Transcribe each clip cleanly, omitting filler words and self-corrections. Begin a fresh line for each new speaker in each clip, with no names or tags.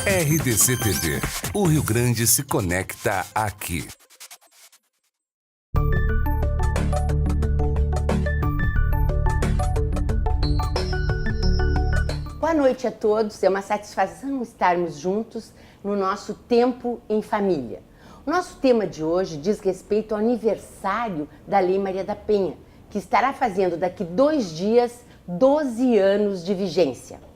RDC TV. O Rio Grande se conecta aqui.
Boa noite a todos. É uma satisfação estarmos juntos no nosso Tempo em Família. O nosso tema de hoje diz respeito ao aniversário da Lei Maria da Penha, que estará fazendo daqui 2 dias 12 anos de vigência.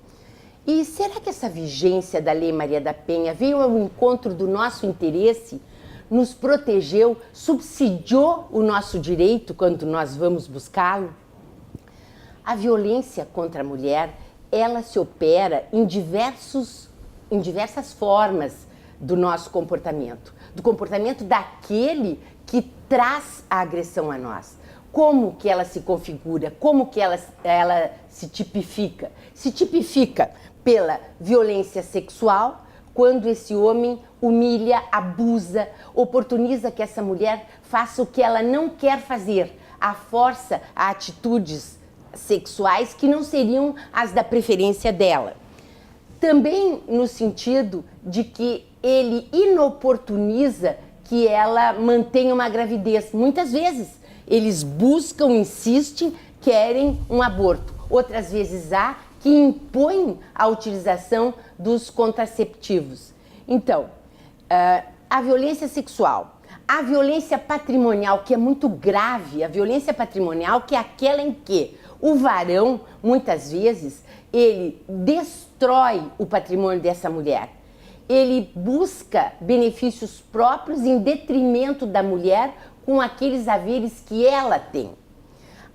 E será que essa vigência da Lei Maria da Penha veio ao encontro do nosso interesse, nos protegeu, subsidiou o nosso direito quando nós vamos buscá-lo? A violência contra a mulher, ela se opera em diversas formas do nosso comportamento, do comportamento daquele que traz a agressão a nós. Como que ela se configura, como que ela se tipifica? Se tipifica pela violência sexual, quando esse homem humilha, abusa, oportuniza que essa mulher faça o que ela não quer fazer, a força a atitudes sexuais que não seriam as da preferência dela. Também no sentido de que ele inoportuniza que ela mantenha uma gravidez. Muitas vezes eles buscam, insistem, querem um aborto. Outras vezes há que impõem a utilização dos contraceptivos. Então, a violência sexual, a violência patrimonial, que é muito grave, a violência patrimonial, que é aquela em que o varão, muitas vezes, ele destrói o patrimônio dessa mulher. Ele busca benefícios próprios em detrimento da mulher com aqueles haveres que ela tem.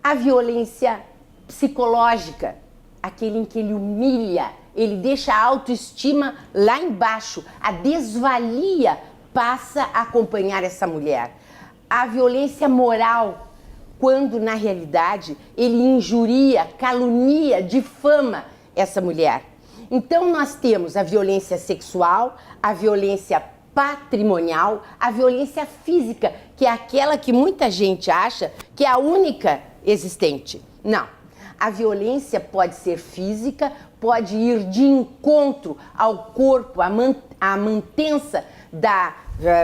A violência psicológica, aquele em que ele humilha, ele deixa a autoestima lá embaixo, a desvalia passa a acompanhar essa mulher. A violência moral, quando na realidade ele injuria, calunia, difama essa mulher. Então nós temos a violência sexual, a violência patrimonial, a violência física, que é aquela que muita gente acha que é a única existente. Não. A violência pode ser física, pode ir de encontro ao corpo, à mantença da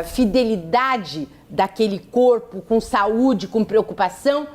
fidelidade daquele corpo, com saúde, com preocupação,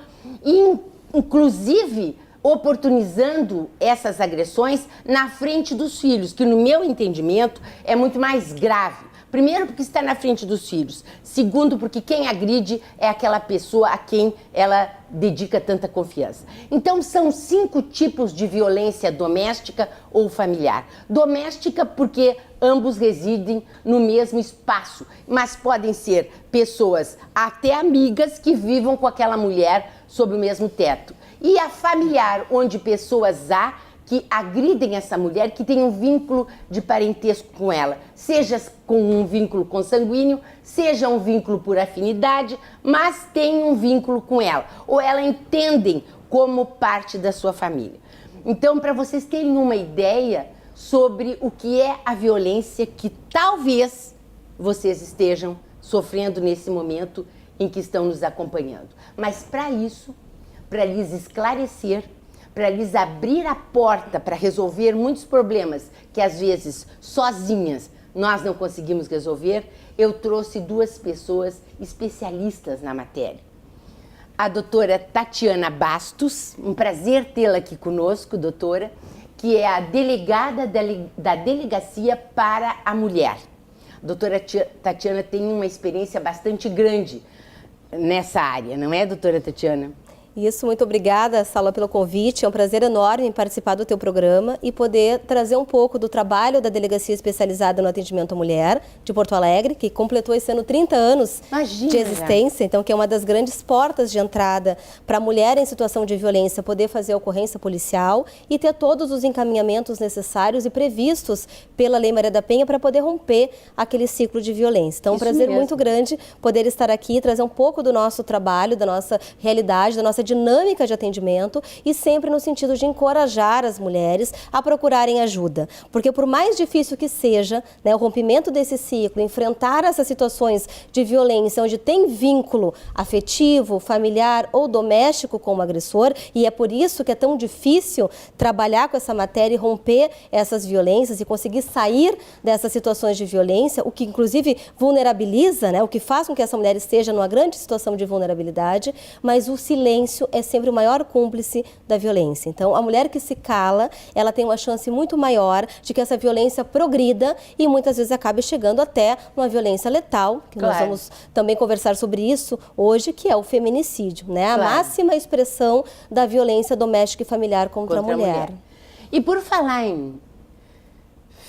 e inclusive oportunizando essas agressões na frente dos filhos, que no meu entendimento é muito mais grave. Primeiro, porque está na frente dos filhos. Segundo, porque quem agride é aquela pessoa a quem ela dedica tanta confiança. Então, são 5 tipos de violência doméstica ou familiar. Doméstica, porque ambos residem no mesmo espaço, mas podem ser pessoas, até amigas, que vivam com aquela mulher sob o mesmo teto. E a familiar, onde pessoas há que agridem essa mulher, que tem um vínculo de parentesco com ela, seja com um vínculo consanguíneo, seja um vínculo por afinidade, mas tem um vínculo com ela, ou ela entendem como parte da sua família. Então, para vocês terem uma ideia sobre o que é a violência que talvez vocês estejam sofrendo nesse momento em que estão nos acompanhando. Mas para isso, para lhes esclarecer, para lhes abrir a porta para resolver muitos problemas que às vezes sozinhas nós não conseguimos resolver, eu trouxe 2 pessoas especialistas na matéria. A doutora Tatiana Bastos, um prazer tê-la aqui conosco, doutora, que é a delegada da Delegacia para a Mulher. A doutora Tatiana tem uma experiência bastante grande nessa área, não é, doutora Tatiana?
Isso, muito obrigada, Sala, pelo convite. É um prazer enorme participar do teu programa e poder trazer um pouco do trabalho da Delegacia Especializada no Atendimento à Mulher de Porto Alegre, que completou esse ano 30 anos de existência, então que é uma das grandes portas de entrada para a mulher em situação de violência poder fazer a ocorrência policial e ter todos os encaminhamentos necessários e previstos pela Lei Maria da Penha para poder romper aquele ciclo de violência. Então, é um prazer muito grande poder estar aqui e trazer um pouco do nosso trabalho, da nossa realidade, da nossa nossa dinâmica de atendimento e sempre no sentido de encorajar as mulheres a procurarem ajuda. Porque por mais difícil que seja, né, o rompimento desse ciclo, enfrentar essas situações de violência onde tem vínculo afetivo, familiar ou doméstico com o agressor, e é por isso que é tão difícil trabalhar com essa matéria e romper essas violências e conseguir sair dessas situações de violência, o que inclusive vulnerabiliza, né, o que faz com que essa mulher esteja numa grande situação de vulnerabilidade, mas o silêncio é sempre o maior cúmplice da violência. Então, a mulher que se cala, ela tem uma chance muito maior de que essa violência progrida e muitas vezes acabe chegando até uma violência letal, que nós vamos também conversar sobre isso hoje, que é o feminicídio, né? A máxima expressão da violência doméstica e familiar contra a mulher.
E por falar em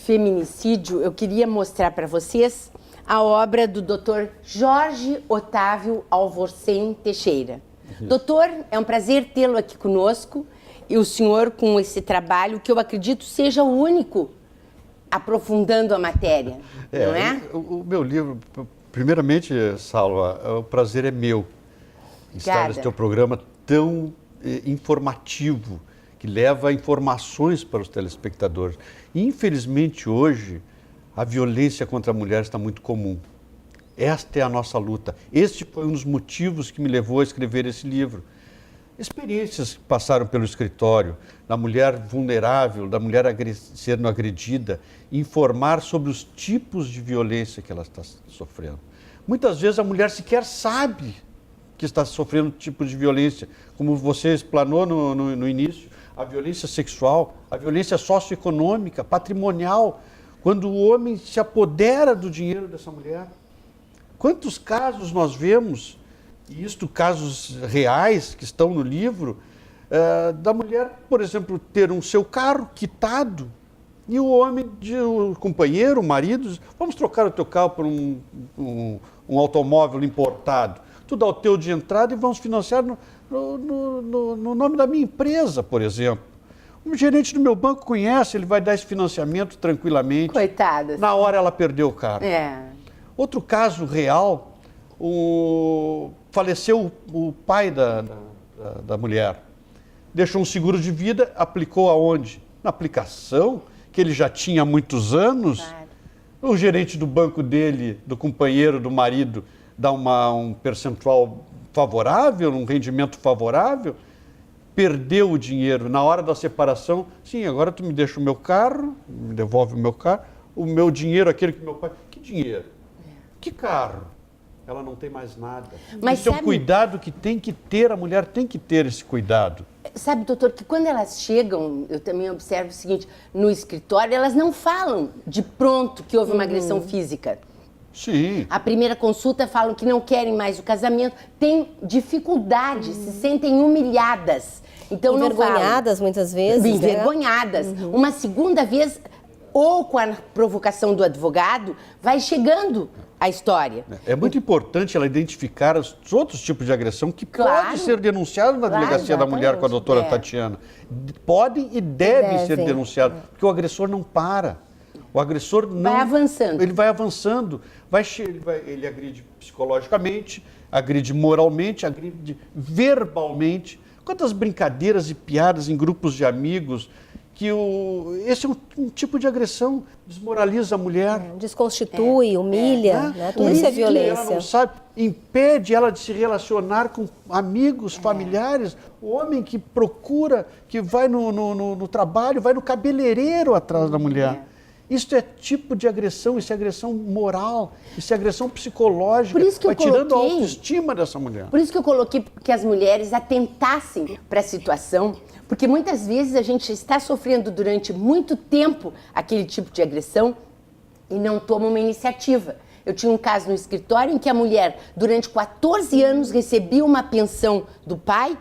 feminicídio, eu queria mostrar para vocês a obra do Dr. Jorge Otávio Alvorcem Teixeira. Doutor, é um prazer tê-lo aqui conosco e o senhor com esse trabalho que eu acredito seja o único aprofundando a matéria, não é?
O meu livro, primeiramente, Salva, o prazer é meu estar nesse teu programa tão informativo, que leva informações para os telespectadores. E, infelizmente, hoje, a violência contra a mulher está muito comum. Esta é a nossa luta. Este foi um dos motivos que me levou a escrever esse livro. Experiências que passaram pelo escritório, da mulher vulnerável, da mulher sendo agredida, informar sobre os tipos de violência que ela está sofrendo. Muitas vezes a mulher sequer sabe que está sofrendo tipo de violência, como você explanou no início, a violência sexual, a violência socioeconômica, patrimonial, quando o homem se apodera do dinheiro dessa mulher. Quantos casos nós vemos, e isto casos reais que estão no livro, da mulher, por exemplo, ter um seu carro quitado e o homem, o companheiro, o marido, diz, vamos trocar o teu carro por um automóvel importado. Tu dá o teu de entrada e vamos financiar no nome da minha empresa, por exemplo. O gerente do meu banco conhece, ele vai dar esse financiamento tranquilamente.
Coitada.
Na hora ela perdeu o carro. Outro caso real, faleceu o pai da mulher. Deixou um seguro de vida, aplicou aonde? Na aplicação, que ele já tinha há muitos anos. Claro. O gerente do banco dele, do companheiro, do marido, dá um percentual favorável, um rendimento favorável, perdeu o dinheiro na hora da separação. Sim, agora tu me deixa o meu carro, me devolve o meu carro, o meu dinheiro, aquele que meu pai... Que dinheiro? Que carro? Ela não tem mais nada. Mas isso é um cuidado que tem que ter, a mulher tem que ter esse cuidado.
Sabe, doutor, que quando elas chegam, eu também observo o seguinte, no escritório, elas não falam de pronto que houve uma agressão física.
Sim.
A primeira consulta falam que não querem mais o casamento, têm dificuldade, se sentem humilhadas. Então
envergonhadas
não
muitas vezes.
Envergonhadas.
Né?
Uma segunda vez, ou com a provocação do advogado, vai chegando a história.
É muito importante ela identificar os outros tipos de agressão que podem ser denunciados na Delegacia da Mulher com a doutora Tatiana. Podem e devem ser denunciados, porque o agressor não para. O agressor não...
Vai avançando.
Ele vai avançando. Ele agride psicologicamente, agride moralmente, agride verbalmente. Quantas brincadeiras e piadas em grupos de amigos... Esse é um tipo de agressão, desmoraliza a mulher.
Desconstitui, humilha, né? Tudo isso é violência.
Ela não sabe, impede ela de se relacionar com amigos, familiares. O homem que procura, que vai no trabalho, vai no cabeleireiro atrás da mulher. Isso é tipo de agressão, isso é agressão moral, isso é agressão psicológica,
por isso que
vai tirando a autoestima dessa mulher.
Por isso que eu coloquei que as mulheres atentassem para a situação, porque muitas vezes a gente está sofrendo durante muito tempo aquele tipo de agressão e não toma uma iniciativa. Eu tinha um caso no escritório em que a mulher, durante 14 anos, recebia uma pensão do pai,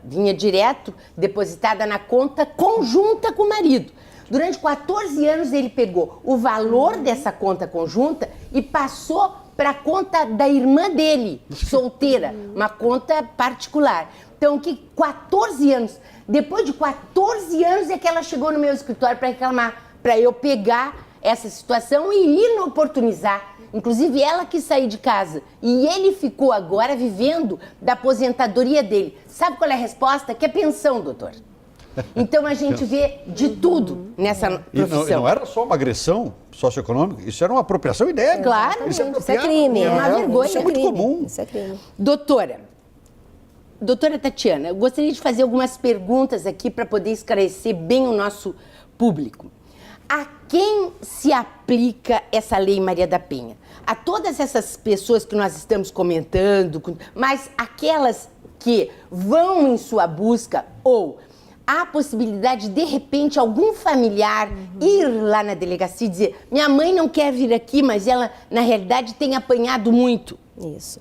vinha direto, depositada na conta conjunta com o marido. Durante 14 anos ele pegou o valor dessa conta conjunta e passou para a conta da irmã dele, solteira, uma conta particular. Então, 14 anos, depois de 14 anos é que ela chegou no meu escritório para reclamar, para eu pegar essa situação e inoportunizar. Inclusive, ela quis sair de casa. E ele ficou agora vivendo da aposentadoria dele. Sabe qual é a resposta? Que é pensão, doutor. Então, a gente vê de tudo nessa profissão.
E não era só uma agressão socioeconômica, isso era uma apropriação ilícita.
Claro,
isso é crime.
É uma vergonha.
Isso é
muito comum.
Isso é crime.
Doutora Tatiana, eu gostaria de fazer algumas perguntas aqui para poder esclarecer bem o nosso público. A quem se aplica essa Lei Maria da Penha? A todas essas pessoas que nós estamos comentando, mas aquelas que vão em sua busca ou há a possibilidade de repente, algum familiar ir lá na delegacia e dizer: minha mãe não quer vir aqui, mas ela, na realidade, tem apanhado muito.
Isso.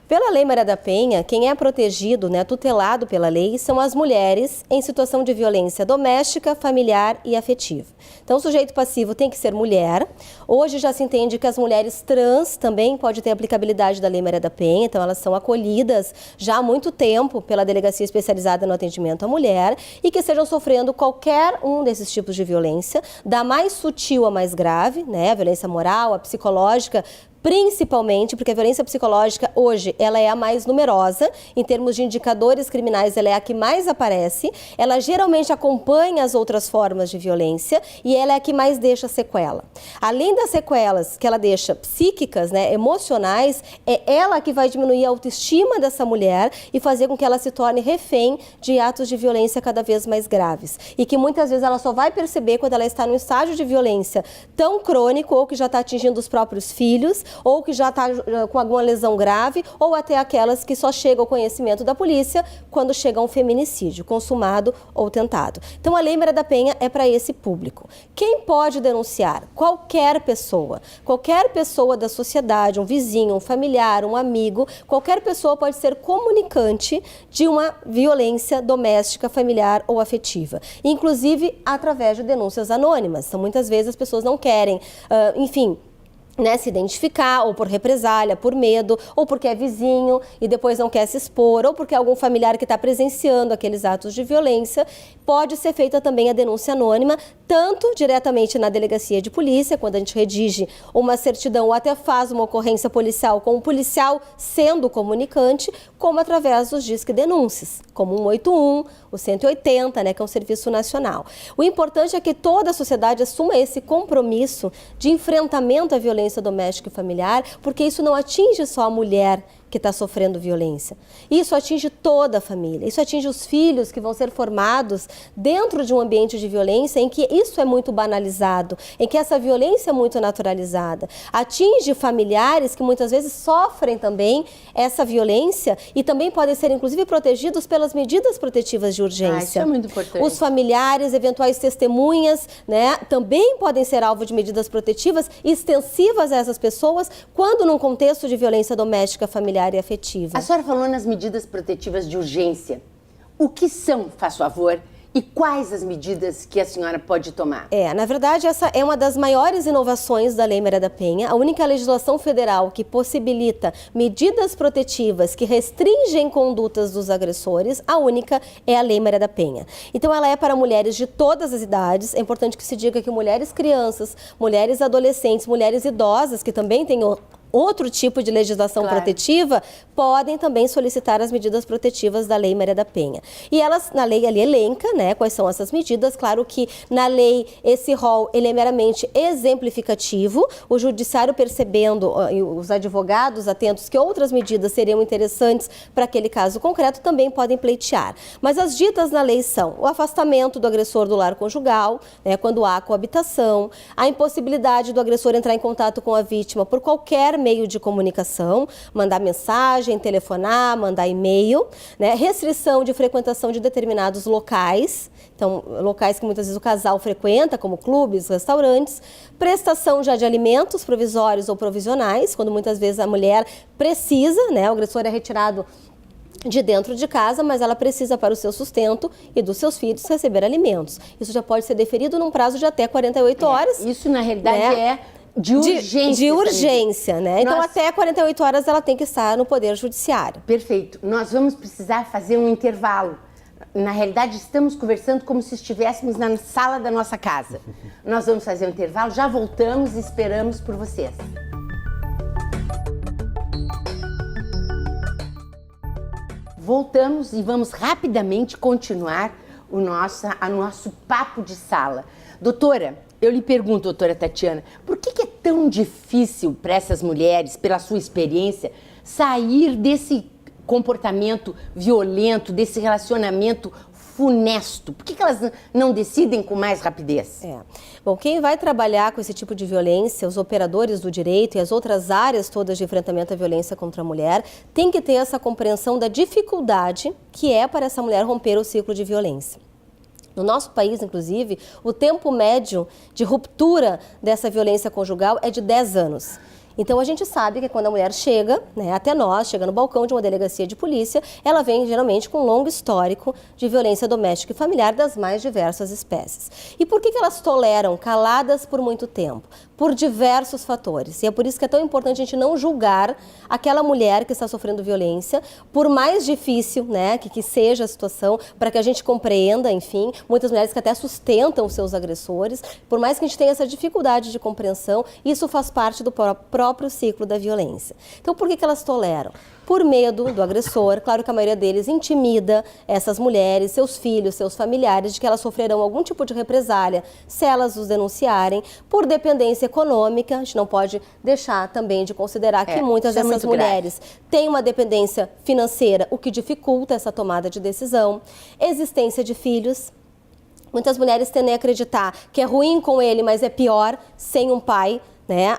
Pela Lei Maria da Penha, quem é protegido, né, tutelado pela lei, são as mulheres em situação de violência doméstica, familiar e afetiva. Então, o sujeito passivo tem que ser mulher. Hoje já se entende que as mulheres trans também podem ter aplicabilidade da Lei Maria da Penha, então elas são acolhidas já há muito tempo pela Delegacia Especializada no Atendimento à Mulher e que estejam sofrendo qualquer um desses tipos de violência, da mais sutil à mais grave, né, a violência moral, a psicológica, principalmente porque a violência psicológica hoje ela é a mais numerosa, em termos de indicadores criminais ela é a que mais aparece, ela geralmente acompanha as outras formas de violência e ela é a que mais deixa sequela. Além das sequelas que ela deixa psíquicas, né, emocionais, é ela que vai diminuir a autoestima dessa mulher e fazer com que ela se torne refém de atos de violência cada vez mais graves. E que muitas vezes ela só vai perceber quando ela está num estágio de violência tão crônico ou que já está atingindo os próprios filhos, ou que já está com alguma lesão grave, ou até aquelas que só chega ao conhecimento da polícia quando chega a um feminicídio, consumado ou tentado. Então, a Lei Maria da Penha é para esse público. Quem pode denunciar? Qualquer pessoa da sociedade, um vizinho, um familiar, um amigo, qualquer pessoa pode ser comunicante de uma violência doméstica, familiar ou afetiva. Inclusive, através de denúncias anônimas. Então, muitas vezes as pessoas não querem, né, se identificar, ou por represália, por medo, ou porque é vizinho e depois não quer se expor, ou porque é algum familiar que está presenciando aqueles atos de violência, pode ser feita também a denúncia anônima, tanto diretamente na delegacia de polícia, quando a gente redige uma certidão ou até faz uma ocorrência policial com o policial sendo comunicante, como através dos disque denúncias, como o 181, o 180, né, que é um serviço nacional. O importante é que toda a sociedade assuma esse compromisso de enfrentamento à violência doméstica e familiar, porque isso não atinge só a mulher que está sofrendo violência. Isso atinge toda a família, isso atinge os filhos que vão ser formados dentro de um ambiente de violência em que isso é muito banalizado, em que essa violência é muito naturalizada. Atinge familiares que muitas vezes sofrem também essa violência e também podem ser, inclusive, protegidos pelas medidas protetivas de urgência.
Isso é muito importante.
Os familiares, eventuais testemunhas, né, também podem ser alvo de medidas protetivas extensivas a essas pessoas quando num contexto de violência doméstica, familiar e afetiva.
A senhora falou nas medidas protetivas de urgência. O que são, faz favor, e quais as medidas que a senhora pode tomar?
Na verdade, essa é uma das maiores inovações da Lei Maria da Penha. A única legislação federal que possibilita medidas protetivas que restringem condutas dos agressores, a única é a Lei Maria da Penha. Então, ela é para mulheres de todas as idades. É importante que se diga que mulheres crianças, mulheres adolescentes, mulheres idosas, que também têm outro tipo de legislação protetiva, podem também solicitar as medidas protetivas da Lei Maria da Penha. E elas, na lei ali elenca, né, quais são essas medidas. Claro que na lei esse rol ele é meramente exemplificativo, o judiciário percebendo, os advogados atentos que outras medidas seriam interessantes para aquele caso concreto também podem pleitear. Mas as ditas na lei são o afastamento do agressor do lar conjugal, né, quando há coabitação, a impossibilidade do agressor entrar em contato com a vítima por qualquer meio de comunicação, mandar mensagem, telefonar, mandar e-mail, né? Restrição de frequentação de determinados locais, então locais que muitas vezes o casal frequenta, como clubes, restaurantes, prestação já de alimentos provisórios ou provisionais, quando muitas vezes a mulher precisa, né? O agressor é retirado de dentro de casa, mas ela precisa para o seu sustento e dos seus filhos receber alimentos. Isso já pode ser deferido num prazo de até 48 horas.
Isso, na realidade, é de urgência.
De urgência, né? Então, até 48 horas ela tem que estar no Poder Judiciário.
Perfeito. Nós vamos precisar fazer um intervalo. Na realidade, estamos conversando como se estivéssemos na sala da nossa casa. Nós vamos fazer um intervalo, já voltamos e esperamos por vocês. voltamos e vamos rapidamente continuar o nosso papo de sala. Doutora, eu lhe pergunto, doutora Tatiana, por que é tão difícil para essas mulheres, pela sua experiência, sair desse comportamento violento, desse relacionamento funesto? Por que elas não decidem com mais rapidez?
Bom, quem vai trabalhar com esse tipo de violência, os operadores do direito e as outras áreas todas de enfrentamento à violência contra a mulher, tem que ter essa compreensão da dificuldade que é para essa mulher romper o ciclo de violência. No nosso país, inclusive, o tempo médio de ruptura dessa violência conjugal é de 10 anos. Então, a gente sabe que quando a mulher chega, até nós, chega no balcão de uma delegacia de polícia, ela vem geralmente com um longo histórico de violência doméstica e familiar das mais diversas espécies. E por que elas toleram, caladas por muito tempo? Por diversos fatores. E é por isso que é tão importante a gente não julgar aquela mulher que está sofrendo violência, por mais difícil que seja a situação, para que a gente compreenda, enfim, muitas mulheres que até sustentam os seus agressores, por mais que a gente tenha essa dificuldade de compreensão, isso faz parte do próprio ciclo da violência. Então, por que elas toleram? Por medo do agressor. Claro que a maioria deles intimida essas mulheres, seus filhos, seus familiares, de que elas sofrerão algum tipo de represália se elas os denunciarem. Por dependência econômica, a gente não pode deixar também de considerar que muitas dessas mulheres têm uma dependência financeira, o que dificulta essa tomada de decisão. Existência de filhos. Muitas mulheres tendem a acreditar que é ruim com ele, mas é pior sem um pai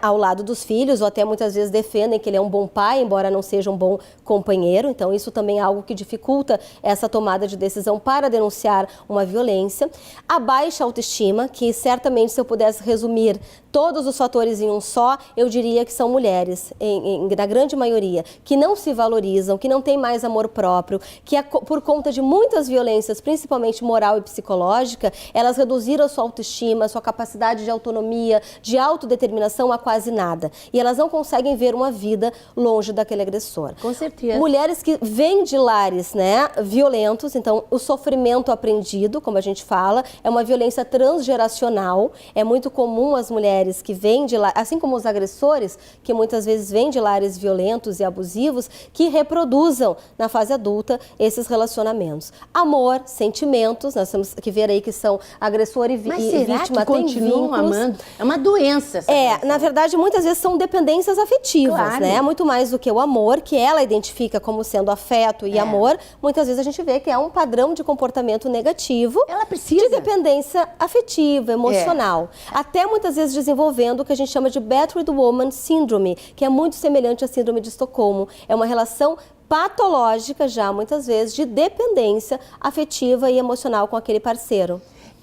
ao lado dos filhos, ou até muitas vezes defendem que ele é um bom pai, embora não seja um bom companheiro. Então, isso também é algo que dificulta essa tomada de decisão para denunciar uma violência. A baixa autoestima, que certamente, se eu pudesse resumir todos os fatores em um só, eu diria que são mulheres, na grande maioria, que não se valorizam, que não têm mais amor próprio, que por conta de muitas violências, principalmente moral e psicológica, elas reduziram a sua autoestima, a sua capacidade de autonomia, de autodeterminação a quase nada. E elas não conseguem ver uma vida longe daquele agressor.
Com certeza.
Mulheres que vêm de lares violentos, então o sofrimento aprendido, como a gente fala, é uma violência transgeracional. É muito comum as mulheres que vêm de lares, assim como os agressores, que muitas vezes vêm de lares violentos e abusivos, que reproduzam na fase adulta esses relacionamentos. Amor, sentimentos, nós temos que ver aí que são agressor e vítima.
Mas será que continuam amando? É uma doença essa relação.
Na verdade, muitas vezes são dependências afetivas,
Claro.
Muito mais do que o amor, que ela identifica como sendo afeto e amor. Muitas vezes a gente vê que é um padrão de comportamento negativo.
Ela precisa.
De dependência afetiva, emocional. Até muitas vezes desenvolvendo o que a gente chama de Battered Woman Syndrome, que é muito semelhante à síndrome de Estocolmo. É uma relação patológica já, muitas vezes, de dependência afetiva e emocional com aquele parceiro.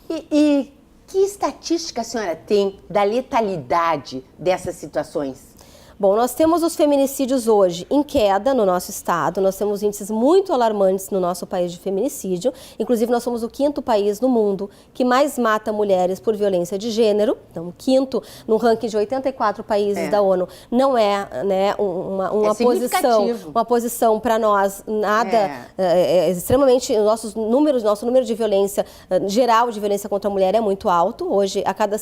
E que estatística a senhora tem da letalidade dessas situações?
Bom, nós temos os feminicídios hoje em queda no nosso estado, nós temos índices muito alarmantes no nosso país de feminicídio, inclusive nós somos o 5º país no mundo que mais mata mulheres por violência de gênero, então o 5º no ranking de 84 países da ONU, não é uma posição para nós nada, extremamente, nosso número de violência geral de violência contra a mulher é muito alto. Hoje, a cada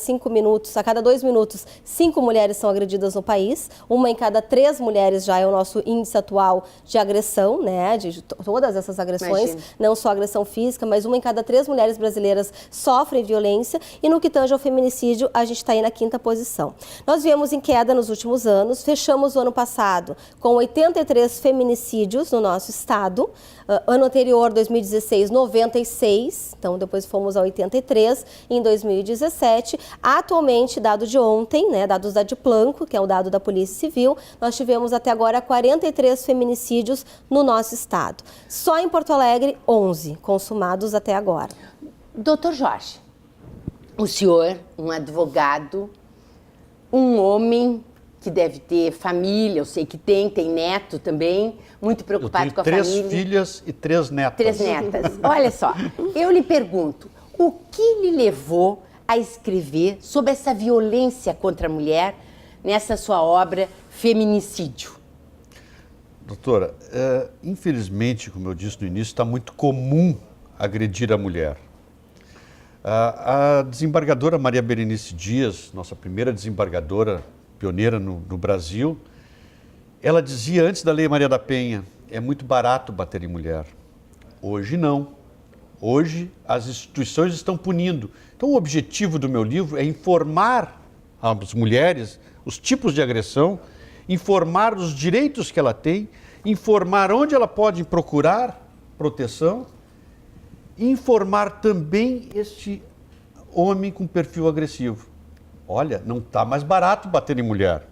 2 minutos, 5 mulheres são agredidas no país. Uma em cada 3 mulheres já é o nosso índice atual de agressão, de todas essas agressões, não só agressão física, mas uma em cada 3 mulheres brasileiras sofrem violência. E no que tange ao feminicídio, a gente está aí na 5ª posição. Nós viemos em queda nos últimos anos, fechamos o ano passado com 83 feminicídios no nosso estado. Ano anterior, 2016, 96, então depois fomos a 83 em 2017. Atualmente, dado de ontem, dados da Diplanco, que é o dado da Polícia Civil, nós tivemos até agora 43 feminicídios no nosso estado. Só em Porto Alegre, 11 consumados até agora.
Doutor Jorge, o senhor, um advogado, um homem que deve ter família, eu sei que tem neto também, muito preocupado com a família.
3 filhas e 3 netas.
3 netas. Olha só, eu lhe pergunto, o que lhe levou a escrever sobre essa violência contra a mulher nessa sua obra Feminicídio?
Doutora, infelizmente, como eu disse no início, está muito comum agredir a mulher. A desembargadora Maria Berenice Dias, nossa primeira desembargadora pioneira no Brasil, ela dizia antes da Lei Maria da Penha, é muito barato bater em mulher. Hoje não. Hoje as instituições estão punindo. Então o objetivo do meu livro é informar as mulheres os tipos de agressão, informar os direitos que ela tem, informar onde ela pode procurar proteção e informar também este homem com perfil agressivo. Olha, não está mais barato bater em mulher.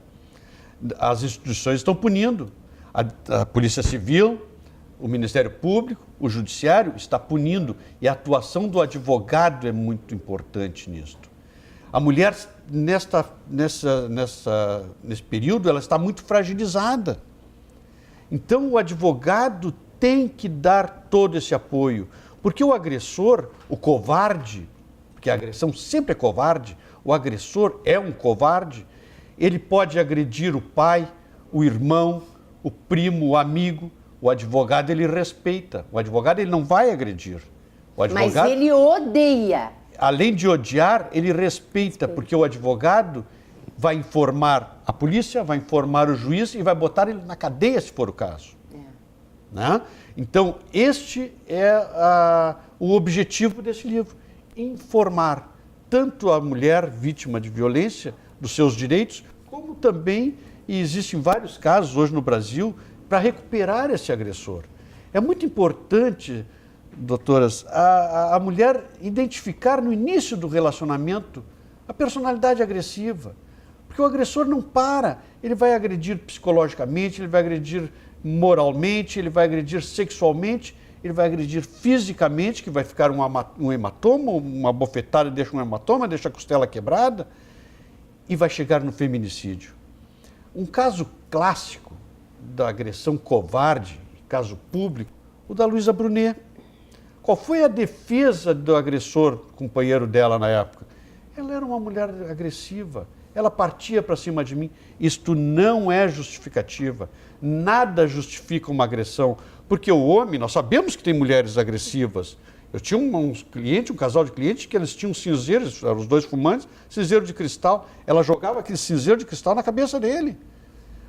As instituições estão punindo. A Polícia Civil, o Ministério Público, o Judiciário está punindo. E a atuação do advogado é muito importante nisto. A mulher, nesse período, ela está muito fragilizada. Então, o advogado tem que dar todo esse apoio. Porque o agressor, o covarde, porque a agressão sempre é covarde, o agressor é um covarde, ele pode agredir o pai, o irmão, o primo, o amigo. O advogado, ele respeita. O advogado, ele não vai agredir. O advogado,
mas ele odeia.
Além de odiar, ele respeita, porque o advogado vai informar a polícia, vai informar o juiz e vai botar ele na cadeia, se for o caso. Né? Então, este é o objetivo desse livro. Informar tanto a mulher vítima de violência, dos seus direitos, como também, e existem vários casos hoje no Brasil, para recuperar esse agressor. É muito importante, doutoras, a mulher identificar no início do relacionamento a personalidade agressiva. Porque o agressor não para, ele vai agredir psicologicamente, ele vai agredir moralmente, ele vai agredir sexualmente, ele vai agredir fisicamente, que vai ficar um hematoma, uma bofetada deixa um hematoma, deixa a costela quebrada, e vai chegar no feminicídio. Um caso clássico da agressão covarde, caso público, o da Luísa Brunet. Qual foi a defesa do agressor, companheiro dela na época? Ela era uma mulher agressiva, ela partia para cima de mim. Isto não é justificativa, nada justifica uma agressão, porque o homem, nós sabemos que tem mulheres agressivas. Eu tinha um casal de clientes que eles tinham cinzeiros, eram os dois fumantes, cinzeiro de cristal, ela jogava aquele cinzeiro de cristal na cabeça dele.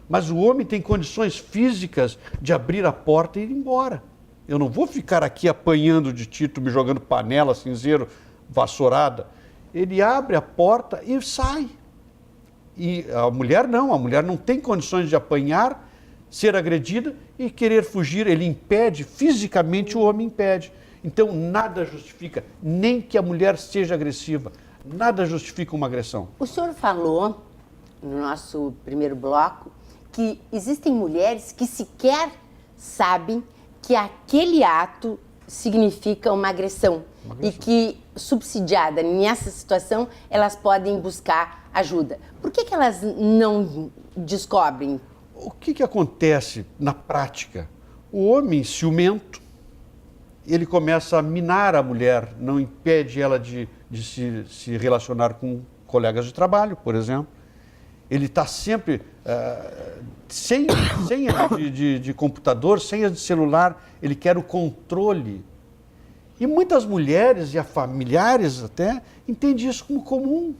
Mas o homem tem condições físicas de abrir a porta e ir embora. Eu não vou ficar aqui apanhando de Tito, me jogando panela, cinzeiro, vassourada. Ele abre a porta e sai. E a mulher não tem condições de apanhar, ser agredida e querer fugir. Ele impede, fisicamente o homem impede. Então nada justifica, nem que a mulher seja agressiva, nada justifica uma agressão.
O senhor falou, no nosso primeiro bloco, que existem mulheres que sequer sabem que aquele ato significa uma agressão. E que, subsidiada nessa situação, elas podem buscar ajuda. Por que elas não descobrem?
O que acontece na prática? O homem ciumento, ele começa a minar a mulher, não impede ela de se relacionar com colegas de trabalho, por exemplo. Ele está sempre sem de computador, senha de celular, ele quer o controle. E muitas mulheres e familiares até entendem isso como comum.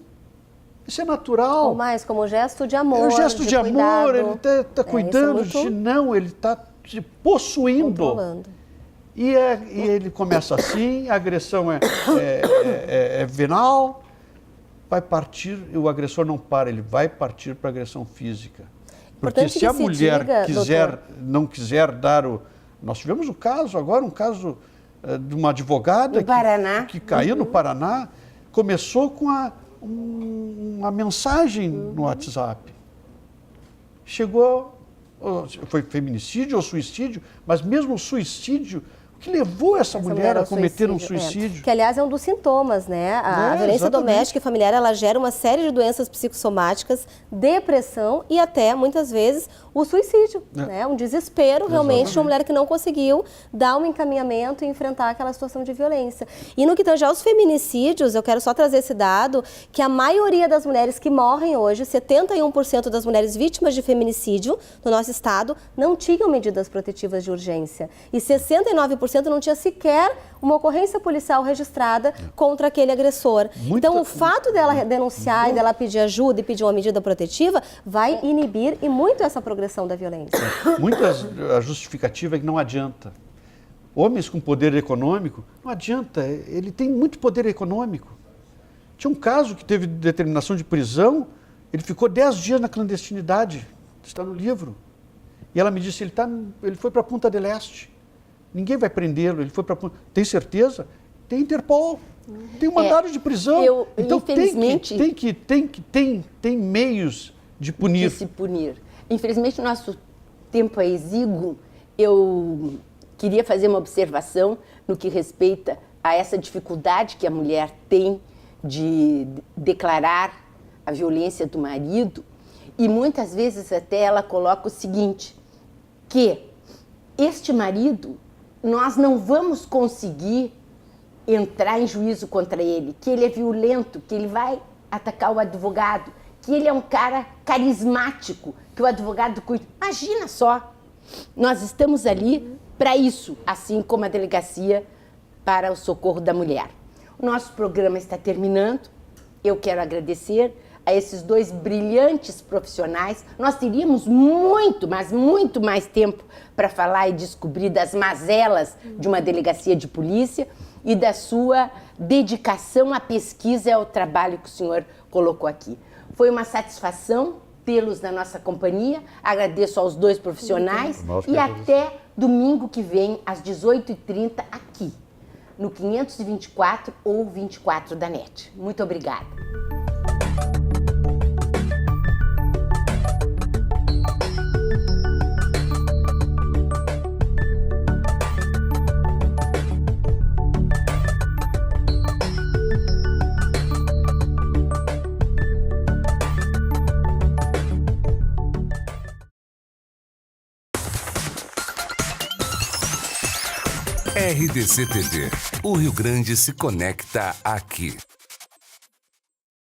Isso é natural.
Ou mais como gesto de amor.
É um gesto de amor,
cuidado.
ele está cuidando de ti, não, ele está te possuindo.
Controlando.
E ele começa assim, a agressão é venal, vai partir, o agressor não para, ele vai partir para a agressão física. Porque se a mulher não quiser dar o... Nós tivemos um caso agora, de uma advogada que caiu no Paraná, começou com uma mensagem no WhatsApp. Chegou, foi feminicídio ou suicídio, mas mesmo o suicídio, o que levou essa mulher a cometer um suicídio?
Que, aliás, é um dos sintomas, né? A violência
exatamente.
doméstica e familiar, ela gera uma série de doenças psicossomáticas, depressão e até, muitas vezes, o suicídio, né? Um desespero, realmente, de uma mulher que não conseguiu dar um encaminhamento e enfrentar aquela situação de violência. E no que tange aos feminicídios, eu quero só trazer esse dado, que a maioria das mulheres que morrem hoje, 71% das mulheres vítimas de feminicídio no nosso estado, não tinham medidas protetivas de urgência. E 69% não tinha sequer uma ocorrência policial registrada contra aquele agressor. Então, o fato dela denunciar e dela pedir ajuda e pedir uma medida protetiva vai inibir e muito essa progressão da violência.
A justificativa é que não adianta. homens com poder econômico, não adianta, ele tem muito poder econômico. Tinha um caso que teve determinação de prisão, ele ficou 10 dias na clandestinidade, está no livro. E ela me disse, ele foi para Punta del Este, ninguém vai prendê-lo, ele foi para Punta... Tem certeza? Tem Interpol, tem um mandado de prisão. Então
infelizmente,
tem meios de punir.
De se punir. Infelizmente, o nosso tempo é exíguo. Eu queria fazer uma observação no que respeita a essa dificuldade que a mulher tem de declarar a violência do marido, e muitas vezes até ela coloca o seguinte, que este marido, nós não vamos conseguir entrar em juízo contra ele, que ele é violento, que ele vai atacar o advogado, que ele é um cara carismático, que o advogado cuida. Imagina só, nós estamos ali para isso, assim como a Delegacia para o Socorro da Mulher. O nosso programa está terminando. Eu quero agradecer a esses 2 brilhantes profissionais. Nós teríamos muito, mas muito mais tempo para falar e descobrir das mazelas de uma delegacia de polícia e da sua dedicação à pesquisa e ao trabalho que o senhor colocou aqui. Foi uma satisfação tê-los na nossa companhia. Agradeço aos 2 profissionais e até domingo que vem, às 18h30, aqui, no 524 ou 24 da NET. Muito obrigada.
RDC TV. O Rio Grande se conecta aqui.